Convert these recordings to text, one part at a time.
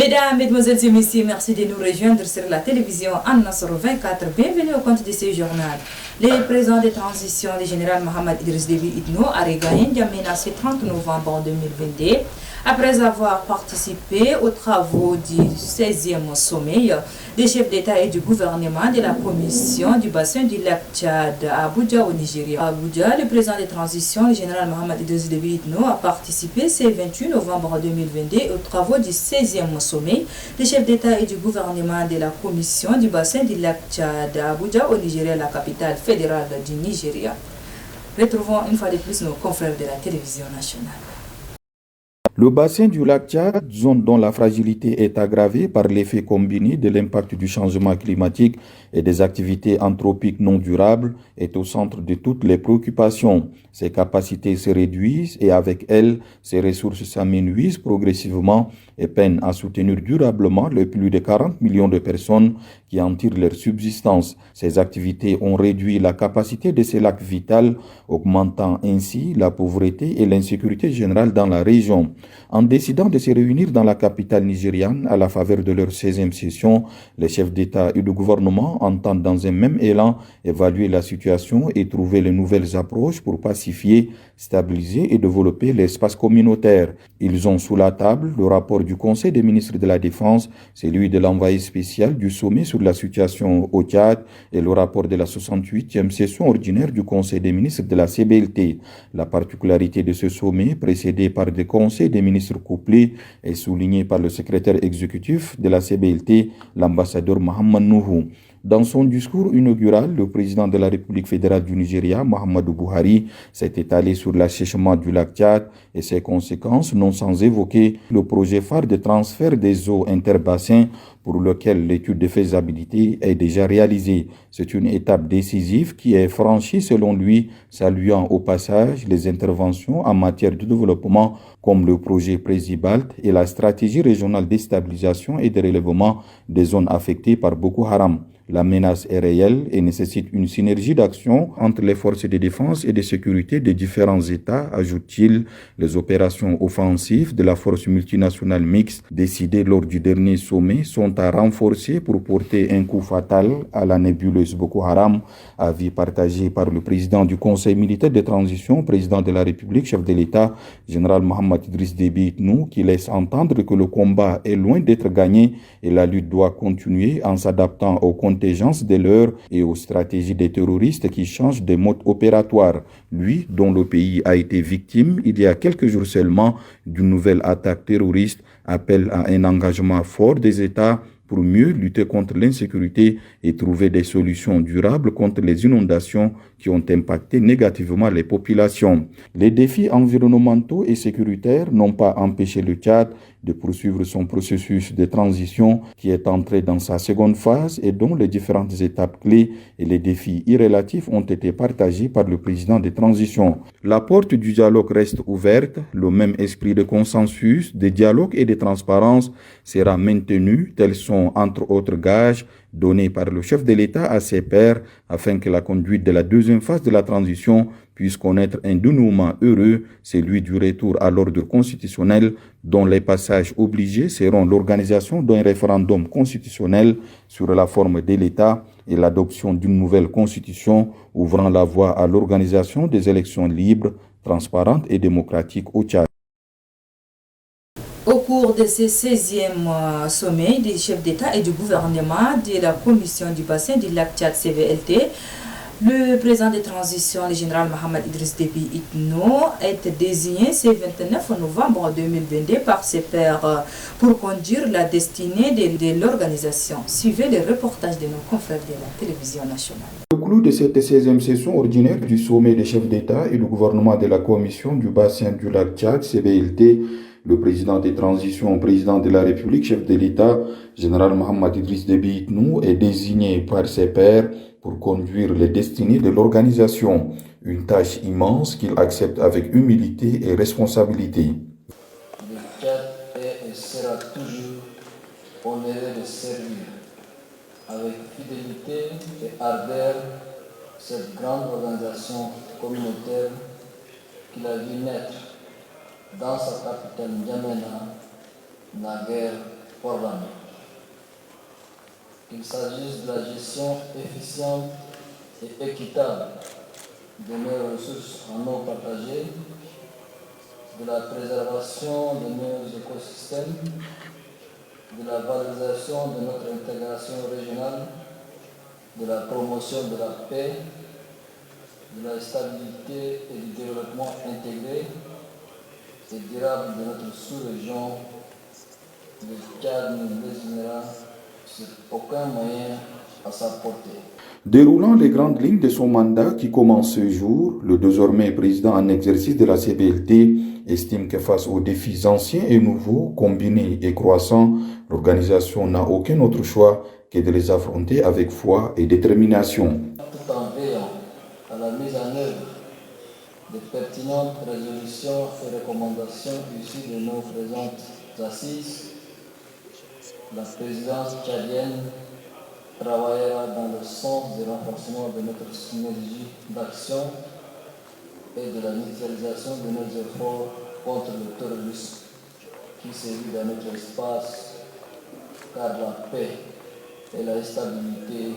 Mesdames, Mesdemoiselles et Messieurs, merci de nous rejoindre sur la télévision An-Nasr 24. Bienvenue au compte de ce journal. Le président de transition, le général Mohamed Idriss Déby Itno, a regagné N'Djamena ce 30 novembre 2022 après avoir participé aux travaux du 16e sommet des chefs d'État et du gouvernement de la commission du bassin du lac Tchad à Abuja au Nigeria. À Abuja, le président de transition, le général Mohamed Idriss Déby Itno, a participé ce 28 novembre 2022 aux travaux du 16e sommet des chefs d'État et du gouvernement de la commission du bassin du lac Tchad à Abuja au Nigeria, la capitale fédérale du Nigeria. Retrouvons une fois de plus nos confrères de la télévision nationale. Le bassin du lac Tchad, zone dont la fragilité est aggravée par l'effet combiné de l'impact du changement climatique et des activités anthropiques non durables, est au centre de toutes les préoccupations. Ses capacités se réduisent et avec elles, ses ressources s'amenuisent progressivement et peinent à soutenir durablement les plus de 40 millions de personnes qui en tirent leur subsistance. Ces activités ont réduit la capacité de ces lacs vitaux, augmentant ainsi la pauvreté et l'insécurité générale dans la région. En décidant de se réunir dans la capitale nigériane à la faveur de leur 16e session, les chefs d'État et de gouvernement entendent dans un même élan évaluer la situation et trouver les nouvelles approches pour pacifier, stabiliser et développer l'espace communautaire. Ils ont sous la table le rapport du Conseil des ministres de la Défense, celui de l'envoyé spécial du sommet sur la situation au Tchad et le rapport de la 68e session ordinaire du Conseil des ministres de la CBLT. La particularité de ce sommet, précédé par des conseils des ministres couplés, est soulignée par le secrétaire exécutif de la CBLT, l'ambassadeur Mohamed Nuhu. Dans son discours inaugural, le président de la République fédérale du Nigeria, Muhammadu Buhari, s'est étalé sur l'assèchement du lac Tchad et ses conséquences, non sans évoquer le projet phare de transfert des eaux interbassins pour lequel l'étude de faisabilité est déjà réalisée. C'est une étape décisive qui est franchie selon lui, saluant au passage les interventions en matière de développement comme le projet Présibalt et la stratégie régionale de stabilisation et de relèvement des zones affectées par Boko Haram. La menace est réelle et nécessite une synergie d'action entre les forces de défense et de sécurité des différents États, ajoute-t-il. Les opérations offensives de la force multinationale mixte décidées lors du dernier sommet sont à renforcer pour porter un coup fatal à la nébuleuse Boko Haram, avis partagé par le président du Conseil militaire de transition, président de la République, chef de l'État, général Mohamed Idriss Déby Itno, qui laisse entendre que le combat est loin d'être gagné et la lutte doit continuer en s'adaptant aux contingences de l'heure et aux stratégies des terroristes qui changent de mode opératoire. Lui, dont le pays a été victime il y a quelques jours seulement d'une nouvelle attaque terroriste, appelle à un engagement fort des États pour mieux lutter contre l'insécurité et trouver des solutions durables contre les inondations qui ont impacté négativement les populations. Les défis environnementaux et sécuritaires n'ont pas empêché le Tchad de poursuivre son processus de transition qui est entré dans sa seconde phase et dont les différentes étapes clés et les défis irrélatifs ont été partagés par le président de transition. La porte du dialogue reste ouverte, le même esprit de consensus, de dialogue et de transparence sera maintenu, tels sont entre autres gages donnés par le chef de l'État à ses pairs afin que la conduite de la deuxième phase de la transition puisse connaître un dénouement heureux, celui du retour à l'ordre constitutionnel dont les passages obligés seront l'organisation d'un référendum constitutionnel sur la forme de l'État et l'adoption d'une nouvelle constitution ouvrant la voie à l'organisation des élections libres, transparentes et démocratiques au Tchad. Au cours de ce 16e sommet des chefs d'État et du gouvernement de la commission du bassin du lac Tchad CVLT, le président de transition, le général Mohamed Idriss Déby Itno, est désigné ce 29 novembre 2022 par ses pairs pour conduire la destinée de l'organisation. Suivez le reportage de nos confrères de la télévision nationale. Le clou de cette 16e session ordinaire du sommet des chefs d'État et du gouvernement de la commission du bassin du lac Tchad, CBLT, le président de transition, président de la République, chef de l'État, général Mohamed Idriss Déby Itno, est désigné par ses pairs pour conduire les destinées de l'organisation, une tâche immense qu'il accepte avec humilité et responsabilité. Le Tchad est et sera toujours honoré de servir avec fidélité et ardeur cette grande organisation communautaire qu'il a vu naître dans sa capitale N'Djamena, naguère pour l'année. Qu'il s'agisse de la gestion efficiente et équitable de nos ressources en eau partagées, de la préservation de nos écosystèmes, de la valorisation de notre intégration régionale, de la promotion de la paix, de la stabilité et du développement intégré et durable de notre sous-région, le Tchad ne résignera sur aucun moyen à sa portée. Déroulant les grandes lignes de son mandat qui commence ce jour, le désormais président en exercice de la CBLT estime que face aux défis anciens et nouveaux, combinés et croissants, l'organisation n'a aucun autre choix que de les affronter avec foi et détermination. Tout en veillant à la mise en œuvre de pertinentes résolutions et recommandations issues de nos présentes assises, la présidence tchadienne travaillera dans le sens du renforcement de notre synergie d'action et de la mutualisation de nos efforts contre le terrorisme qui sévit dans notre espace, car la paix et la stabilité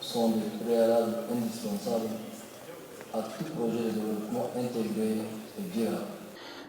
sont des préalables indispensables à tout projet de développement intégré et durable.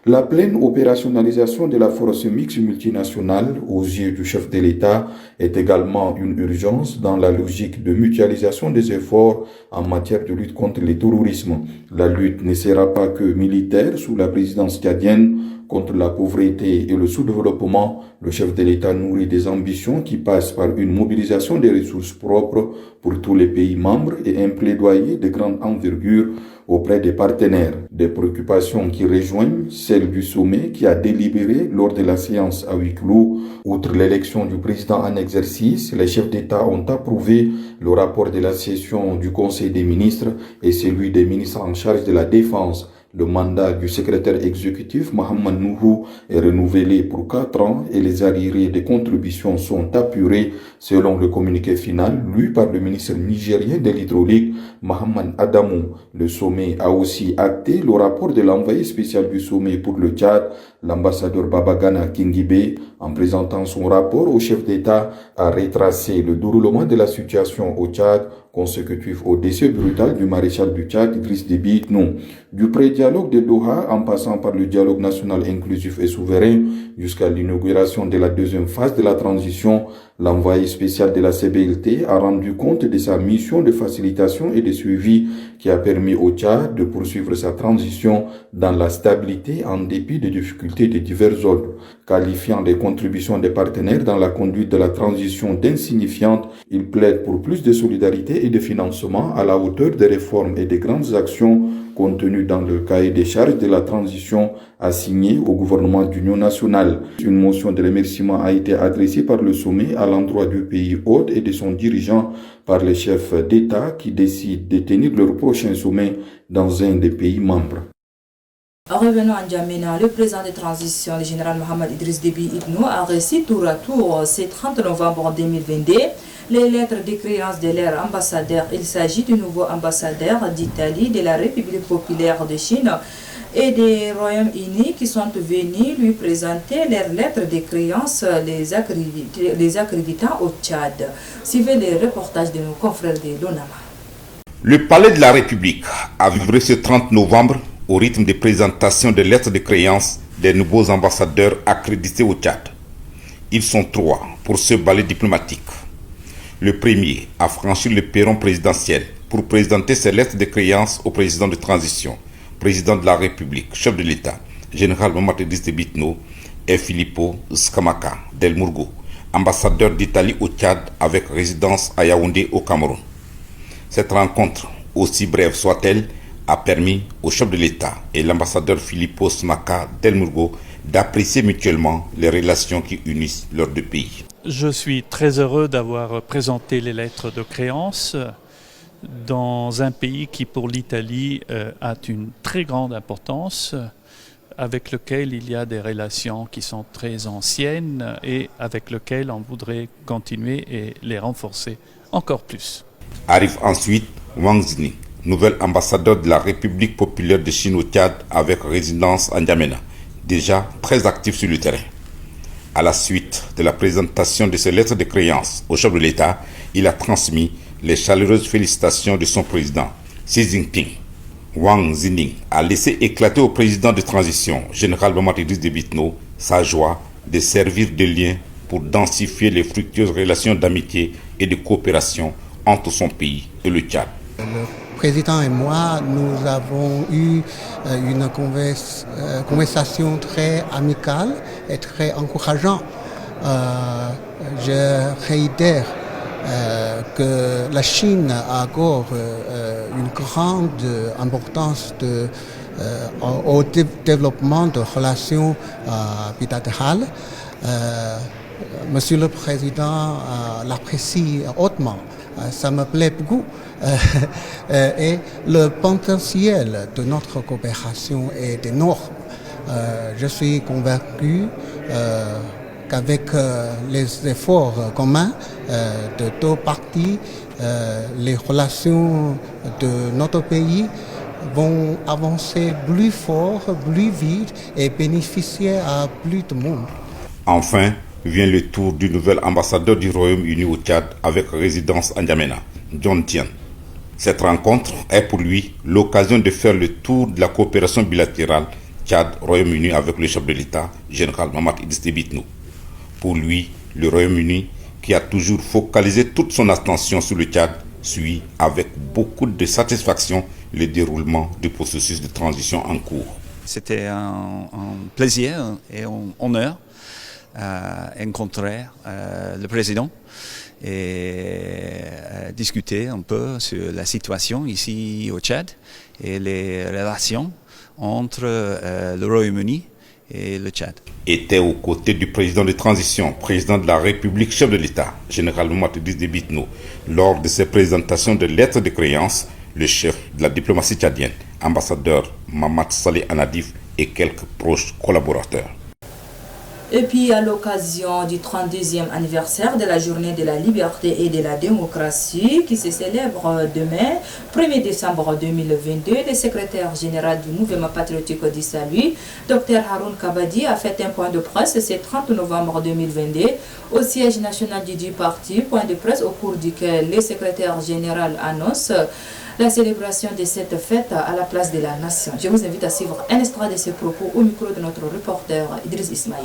La pleine opérationnalisation de la force mixte multinationale aux yeux du chef de l'État est également une urgence dans la logique de mutualisation des efforts en matière de lutte contre le terrorisme. La lutte ne sera pas que militaire sous la présidence tchadienne. Contre la pauvreté et le sous-développement, le chef de l'État nourrit des ambitions qui passent par une mobilisation des ressources propres pour tous les pays membres et un plaidoyer de grande envergure auprès des partenaires. Des préoccupations qui rejoignent celles du sommet qui a délibéré lors de la séance à huis clos. Outre l'élection du président en exercice, les chefs d'État ont approuvé le rapport de la session du Conseil des ministres et celui des ministres en charge de la Défense. Le mandat du secrétaire exécutif Mohamed Nuhu est renouvelé pour 4 ans et les arriérés des contributions sont apurés selon le communiqué final lu par le ministre nigérien de l'hydraulique Mohamed Adamou. Le sommet a aussi acté le rapport de l'envoyé spécial du sommet pour le Tchad, l'ambassadeur Babagana Kingibe. En présentant son rapport au chef d'État, a retracé le déroulement de la situation au Tchad consécutif au décès brutal du maréchal du Tchad, Idriss Déby Itno. Du pré-dialogue de Doha, en passant par le dialogue national inclusif et souverain, jusqu'à l'inauguration de la deuxième phase de la transition, l'envoyé spécial de la CBLT a rendu compte de sa mission de facilitation et de suivi qui a permis au Tchad de poursuivre sa transition dans la stabilité en dépit des difficultés de divers ordres. Qualifiant les contributions des partenaires dans la conduite de la transition d'insignifiantes, il plaide pour plus de solidarité et de financement à la hauteur des réformes et des grandes actions contenues dans le cahier des charges de la transition assigné au gouvernement d'union nationale. Une motion de remerciement a été adressée par le sommet à l'endroit du pays hôte et de son dirigeant par les chefs d'État qui décident de tenir leur prochain sommet dans un des pays membres. Revenons à N'Djamena, le président de transition, le général Mohamed Idriss Déby Itno, a reçu tour à tour ce 30 novembre 2022 les lettres de créance de leur ambassadeur. Il s'agit du nouveau ambassadeur d'Italie, de la République populaire de Chine et des Royaumes-Unis qui sont venus lui présenter leurs lettres de créance, les accréditant au Tchad. Suivez les reportages de nos confrères de l'ONAMA. Le Palais de la République a vibré ce 30 novembre au rythme de présentation des lettres de créance des nouveaux ambassadeurs accrédités au Tchad. Ils sont 3 pour ce balai diplomatique. Le premier a franchi le perron présidentiel pour présenter ses lettres de créance au président de transition, président de la République, chef de l'État, général Mohamed Idriss Déby Itno et Filippo Scamacca del Murgo, ambassadeur d'Italie au Tchad avec résidence à Yaoundé au Cameroun. Cette rencontre, aussi brève soit-elle, a permis au chef de l'État et l'ambassadeur Filippo Scamacca del Murgo d'apprécier mutuellement les relations qui unissent leurs deux pays. Je suis très heureux d'avoir présenté les lettres de créance dans un pays qui pour l'Italie a une très grande importance, avec lequel il y a des relations qui sont très anciennes et avec lequel on voudrait continuer et les renforcer encore plus. Arrive ensuite Wang Zini, nouvel ambassadeur de la République populaire de Chine au Tchad avec résidence à N'Djamena, déjà très actif sur le terrain. À la suite de la présentation de ses lettres de créance au chef de l'État, il a transmis les chaleureuses félicitations de son président, Xi Jinping. Wang Zining a laissé éclater au président de transition, général Mahamat Idriss Déby Itno, sa joie de servir de lien pour densifier les fructueuses relations d'amitié et de coopération entre son pays et le Tchad. Le président et moi, nous avons eu une conversation très amicale et très encourageante. Je réitère que la Chine a encore une grande importance au développement de relations bilatérales. Monsieur le Président l'apprécie hautement, ça me plaît beaucoup. Et le potentiel de notre coopération est énorme. Je suis convaincu qu'avec les efforts communs de deux parties, les relations de notre pays vont avancer plus fort, plus vite et bénéficier à plus de monde. Enfin, vient le tour du nouvel ambassadeur du Royaume-Uni au Tchad avec résidence à N'Djamena, John Tian. Cette rencontre est pour lui l'occasion de faire le tour de la coopération bilatérale Tchad-Royaume-Uni avec le chef de l'État, général Mahamat Idriss Déby Itno. Pour lui, le Royaume-Uni, qui a toujours focalisé toute son attention sur le Tchad, suit avec beaucoup de satisfaction le déroulement du processus de transition en cours. C'était un plaisir et un honneur rencontrer le président et discuter un peu sur la situation ici au Tchad et les relations entre le Royaume-Uni et le Tchad. Était aux côtés du président de transition, président de la République, chef de l'État, général Mahamat Idriss Déby Itno, lors de ses présentations de lettres de créance, le chef de la diplomatie tchadienne, ambassadeur Mahamat Saleh Anadif et quelques proches collaborateurs. Et puis, à l'occasion du 32e anniversaire de la Journée de la liberté et de la démocratie qui se célèbre demain, 1er décembre 2022, le secrétaire général du mouvement patriotique du Salut, Dr Haroun Kabadi, a fait un point de presse ce 30 novembre 2022 au siège national du parti, point de presse au cours duquel le secrétaire général annonce la célébration de cette fête à la place de la nation. Je vous invite à suivre un extrait de ces propos au micro de notre reporter Idriss Ismaïl.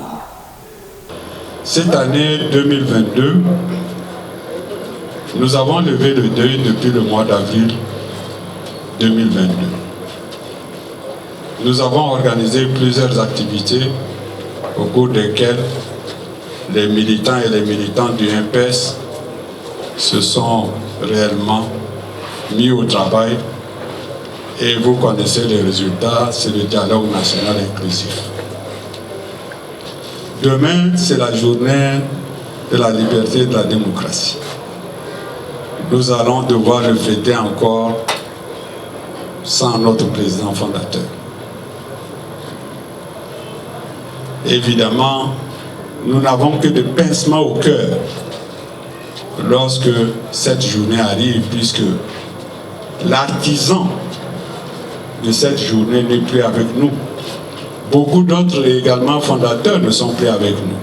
Cette année 2022, nous avons levé le deuil depuis le mois d'avril 2022. Nous avons organisé plusieurs activités au cours desquelles les militants et les militantes du MPS se sont réellement mis au travail et vous connaissez les résultats, c'est le dialogue national inclusif. Demain, c'est la journée de la liberté et de la démocratie. Nous allons devoir le fêter encore sans notre président fondateur. Évidemment, nous n'avons que de pincements au cœur lorsque cette journée arrive, puisque l'artisan de cette journée n'est plus avec nous. Beaucoup d'autres également fondateurs ne sont plus avec nous.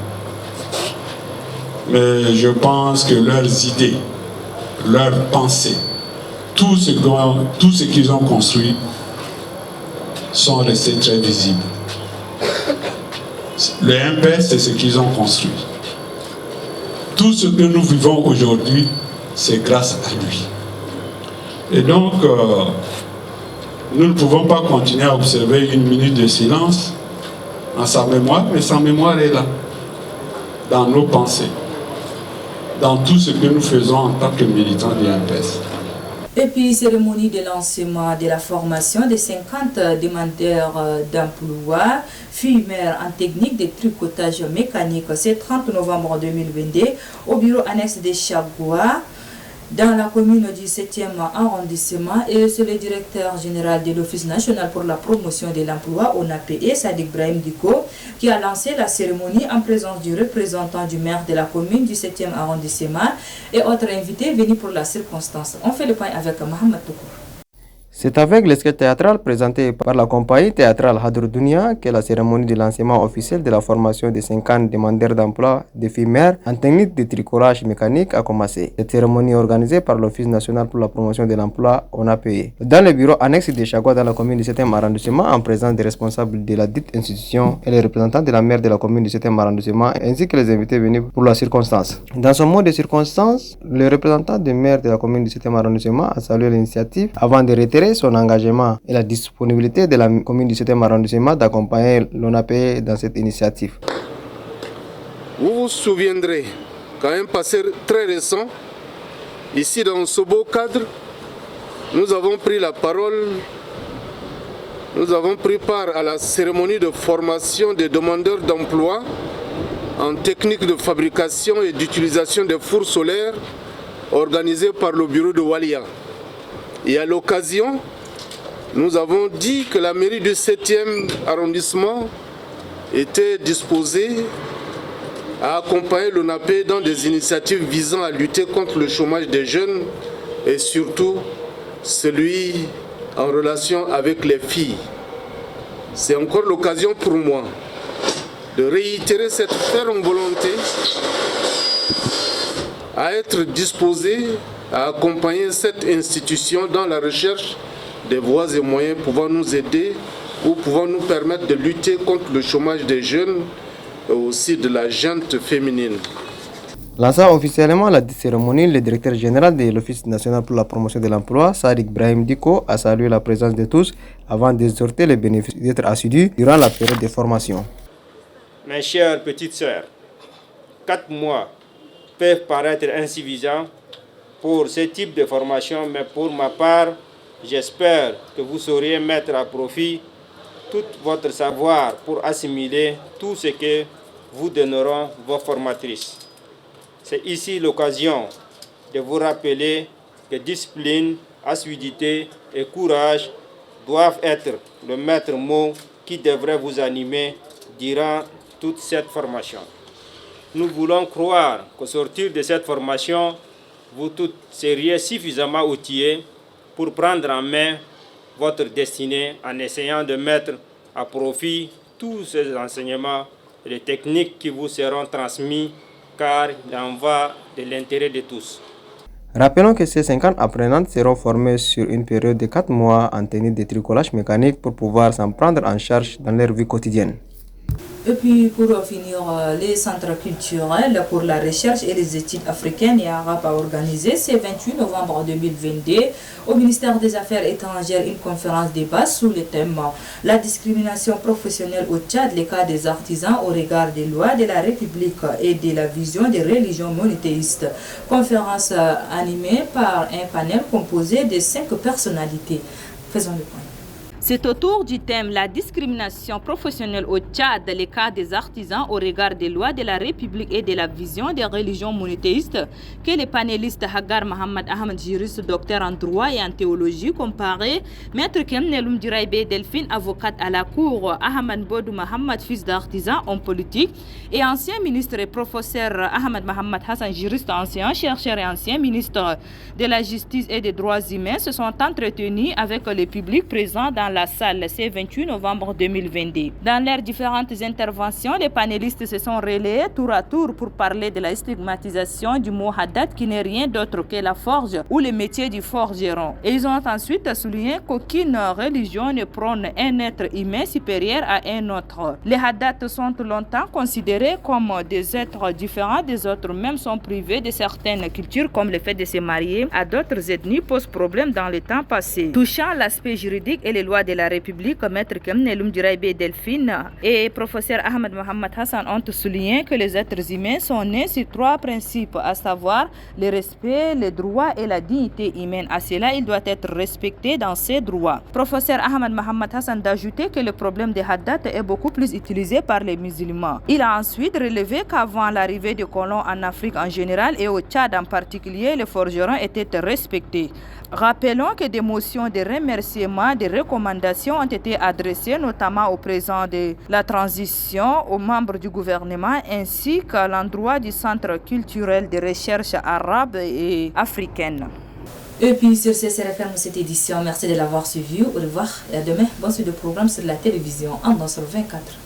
Mais je pense que leurs idées, leurs pensées, tout ce qu'ils ont construit sont restés très visibles. Le MPS, c'est ce qu'ils ont construit. Tout ce que nous vivons aujourd'hui, c'est grâce à lui. Et donc, nous ne pouvons pas continuer à observer une minute de silence en sa mémoire, mais sa mémoire est là, dans nos pensées, dans tout ce que nous faisons en tant que militants du MPS. Et puis, cérémonie de lancement de la formation des 50 demandeurs d'emploi, fumeurs en technique de tricotage mécanique, c'est 30 novembre 2022 au bureau annexe de Chagoua, dans la commune du 7e arrondissement, et c'est le directeur général de l'Office national pour la promotion de l'emploi, ONAPE, Sadik Brahim Diko, qui a lancé la cérémonie en présence du représentant du maire de la commune du 7e arrondissement et autres invités venus pour la circonstance. On fait le point avec Mohamed Toukour. C'est avec le sketch théâtral présenté par la compagnie théâtrale Hadr Dunia que la cérémonie de lancement officiel de la formation des 50 demandeurs d'emploi d'éphémères en technique de tricolage mécanique a commencé. Cette cérémonie est organisée par l'Office national pour la promotion de l'emploi ONAPE. Dans le bureau annexe de Chagua dans la commune du 7e arrondissement, en présence des responsables de la dite institution et les représentants de la maire de la commune du 7e arrondissement ainsi que les invités venus pour la circonstance. Dans son mot de circonstance, le représentant du maire de la commune du 7e arrondissement a salué l'initiative avant de réitérer son engagement et la disponibilité de la commune du 7e arrondissement d'accompagner l'ONAPE dans cette initiative. Vous vous souviendrez qu'à un passé très récent, ici dans ce beau cadre, nous avons pris la parole, nous avons pris part à la cérémonie de formation des demandeurs d'emploi en technique de fabrication et d'utilisation des fours solaires organisée par le bureau de Walia. Et à l'occasion, nous avons dit que la mairie du 7e arrondissement était disposée à accompagner l'ONAPE dans des initiatives visant à lutter contre le chômage des jeunes et surtout celui en relation avec les filles. C'est encore l'occasion pour moi de réitérer cette ferme volonté à être disposé à accompagner cette institution dans la recherche des voies et moyens pouvant nous aider ou pouvant nous permettre de lutter contre le chômage des jeunes et aussi de la gente féminine. Lançant officiellement la cérémonie, le directeur général de l'Office national pour la promotion de l'emploi, Sadik Brahim Diko, a salué la présence de tous avant d'exhorter les bénéfices d'être assidus durant la période de formation. Mes chères petites sœurs, 4 mois peuvent paraître insuffisants pour ce type de formation, mais pour ma part, j'espère que vous saurez mettre à profit tout votre savoir pour assimiler tout ce que vous donneront vos formatrices. C'est ici l'occasion de vous rappeler que discipline, assiduité et courage doivent être le maître mot qui devrait vous animer durant toute cette formation. Nous voulons croire qu'au sortir de cette formation, vous tous seriez suffisamment outillés pour prendre en main votre destinée en essayant de mettre à profit tous ces enseignements et les techniques qui vous seront transmis, car il en va de l'intérêt de tous. Rappelons que ces 50 apprenantes seront formées sur une période de 4 mois en technique de tricolage mécanique pour pouvoir s'en prendre en charge dans leur vie quotidienne. Et puis pour finir, les centres culturels pour la recherche et les études africaines et arabes a organisé ce 28 novembre 2022 au ministère des Affaires étrangères une conférence débat sous le thème « La discrimination professionnelle au Tchad, les cas des artisans au regard des lois de la République et de la vision des religions monothéistes ». Conférence animée par un panel composé de 5 personnalités. Faisons le point. C'est autour du thème « La discrimination professionnelle au Tchad, les cas des artisans au regard des lois de la République et de la vision des religions monothéistes » que les panélistes Hagar Mohamed Ahmed, juriste, docteur en droit et en théologie comparé, Maître Kemneloum Diraïbe Delphine, avocate à la Cour, Ahmed Bodou Mohamed, fils d'artisan, homme politique, et ancien ministre et professeur Ahmed Mohamed Hassan, juriste, ancien chercheur et ancien ministre de la Justice et des Droits humains, se sont entretenus avec le public présent dans la salle ce 28 novembre 2022. Dans leurs différentes interventions, les panélistes se sont relayés tour à tour pour parler de la stigmatisation du mot haddad qui n'est rien d'autre que la forge ou le métier du forgeron. Et ils ont ensuite souligné qu'aucune religion ne prône un être humain supérieur à un autre. Les haddad sont longtemps considérés comme des êtres différents des autres, même sont privés de certaines cultures comme le fait de se marier à d'autres ethnies pose problème dans le temps passé. Touchant l'aspect juridique et les lois de la République, Maître Kemneloum Diraïbe Delphine et professeur Ahmed Mohamed Hassan ont souligné que les êtres humains sont nés sur 3 principes, à savoir le respect, le droit et la dignité humaine. À cela, il doit être respecté dans ses droits. Professeur Ahmed Mohamed Hassan d'ajouter que le problème des haddad est beaucoup plus utilisé par les musulmans. Il a ensuite relevé qu'avant l'arrivée des colons en Afrique en général et au Tchad en particulier, les forgerons étaient respectés. Rappelons que des motions de remerciement, de recommandations ont été adressées notamment au président de la transition, aux membres du gouvernement ainsi qu'à l'endroit du Centre culturel de recherche arabe et africaine. Et puis sur ce, c'est la fin de cette édition. Merci de l'avoir suivi. Au revoir et à demain. Bonne suite de programme sur la télévision en Nasr 24.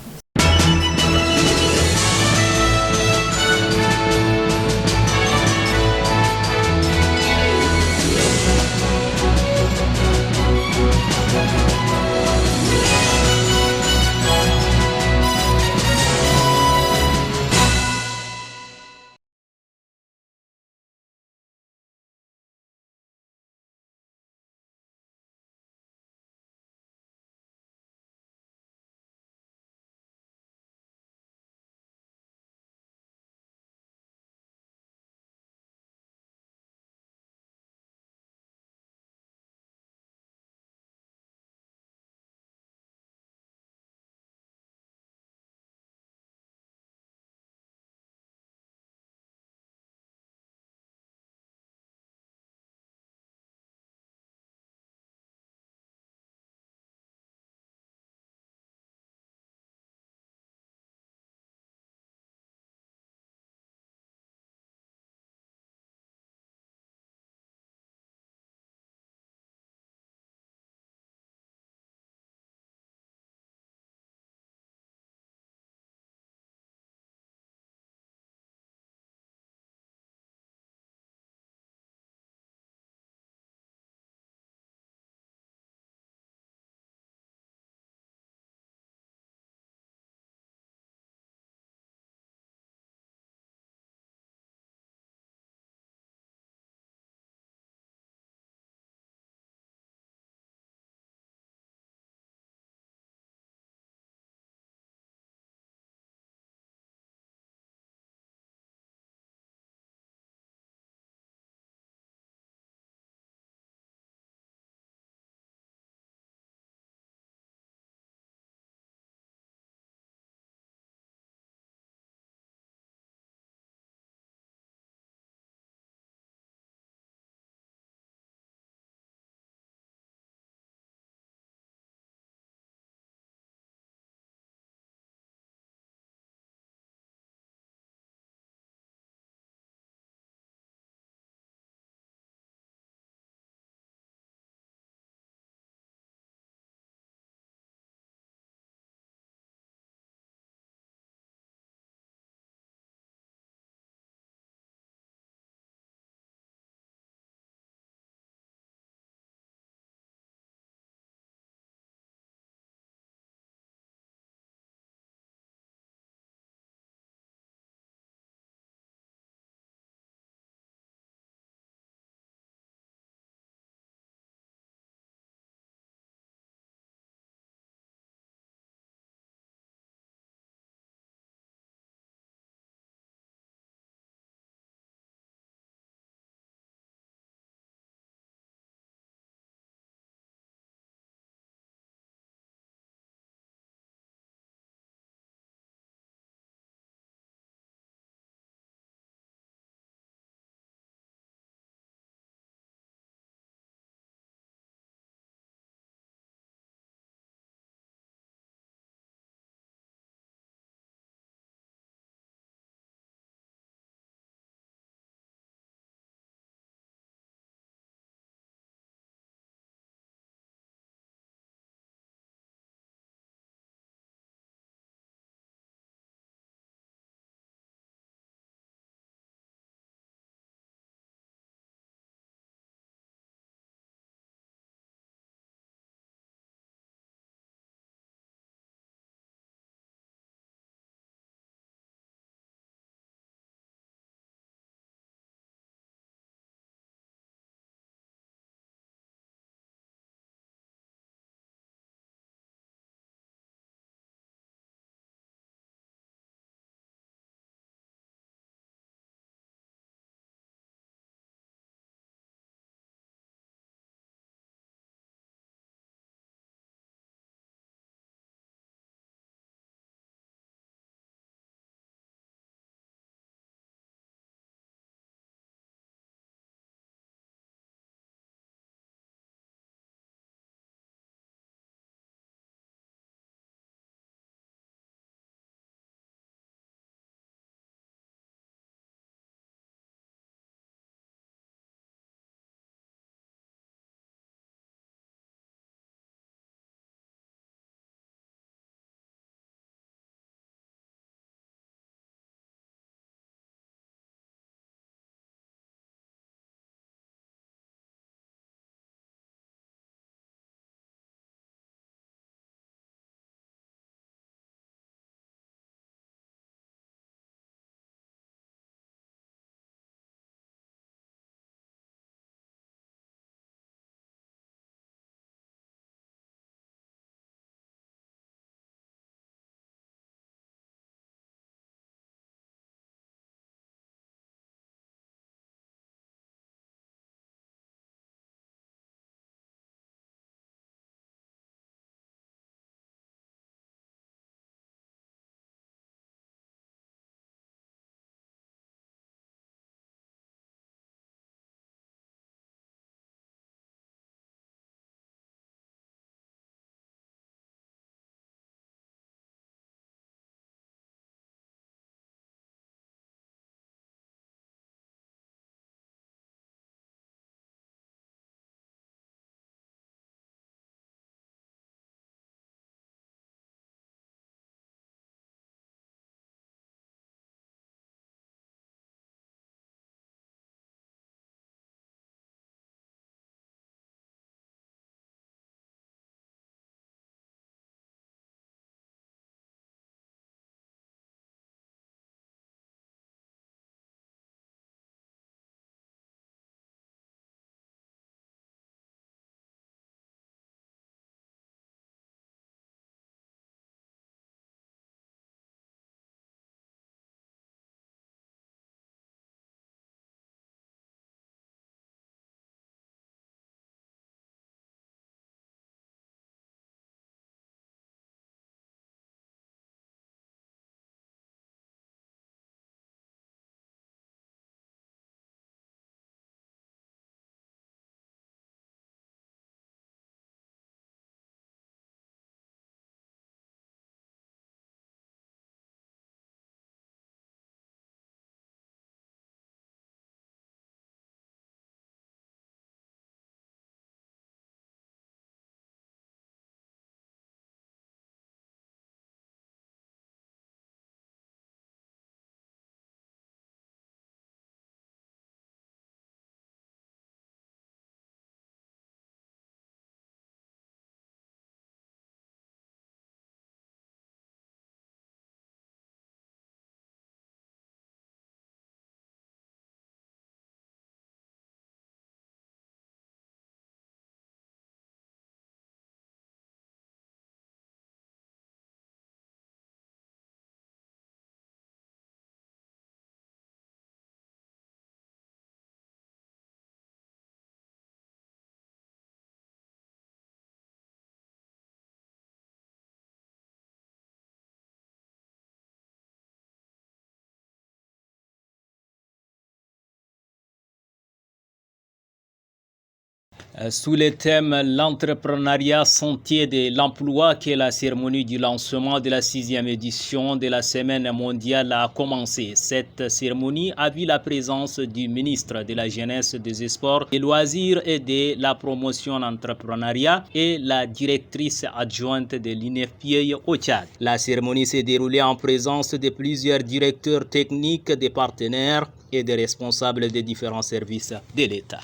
Sous le thème l'entrepreneuriat sentier de l'emploi, que la cérémonie du lancement de la 6e édition de la Semaine mondiale a commencé. Cette cérémonie a vu la présence du ministre de la Jeunesse, des Sports, des Loisirs et de la promotion entrepreneuriat et la directrice adjointe de l'INFPI au Tchad. La cérémonie s'est déroulée en présence de plusieurs directeurs techniques, des partenaires et des responsables des différents services de l'État.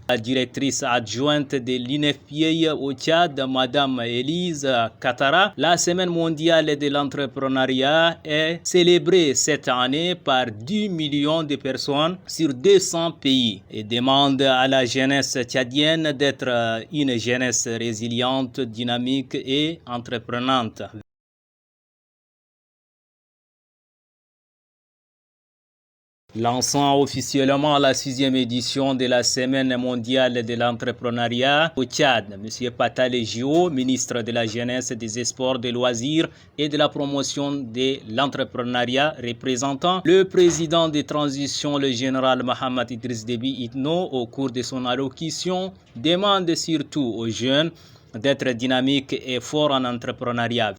La directrice adjointe de l'INFPI au Tchad, Madame Elise Katara, la Semaine mondiale de l'entrepreneuriat est célébrée cette année par 10 millions de personnes sur 200 pays et demande à la jeunesse tchadienne d'être une jeunesse résiliente, dynamique et entreprenante. Lançant officiellement la 6e édition de la Semaine mondiale de l'entrepreneuriat au Tchad, M. Patale Gio, ministre de la Jeunesse, des Sports, des Loisirs et de la promotion de l'entrepreneuriat, représentant le président de transition, le général Mohamed Idriss Déby Itno, au cours de son allocution, demande surtout aux jeunes d'être dynamiques et forts en entrepreneuriat.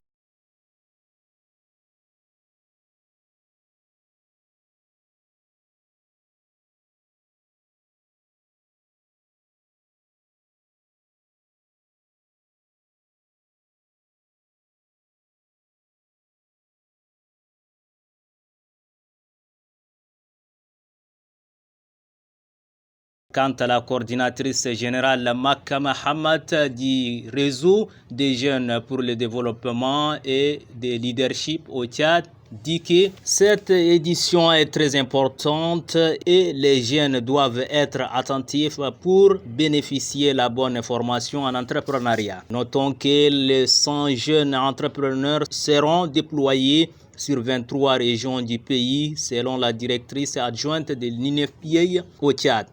Quant à la coordinatrice générale Makka Mohamed du réseau des jeunes pour le développement et de leadership au Tchad, dit que cette édition est très importante et les jeunes doivent être attentifs pour bénéficier de la bonne formation en entrepreneuriat. Notons que les 100 jeunes entrepreneurs seront déployés sur 23 régions du pays selon la directrice adjointe de l'INFPI au Tchad.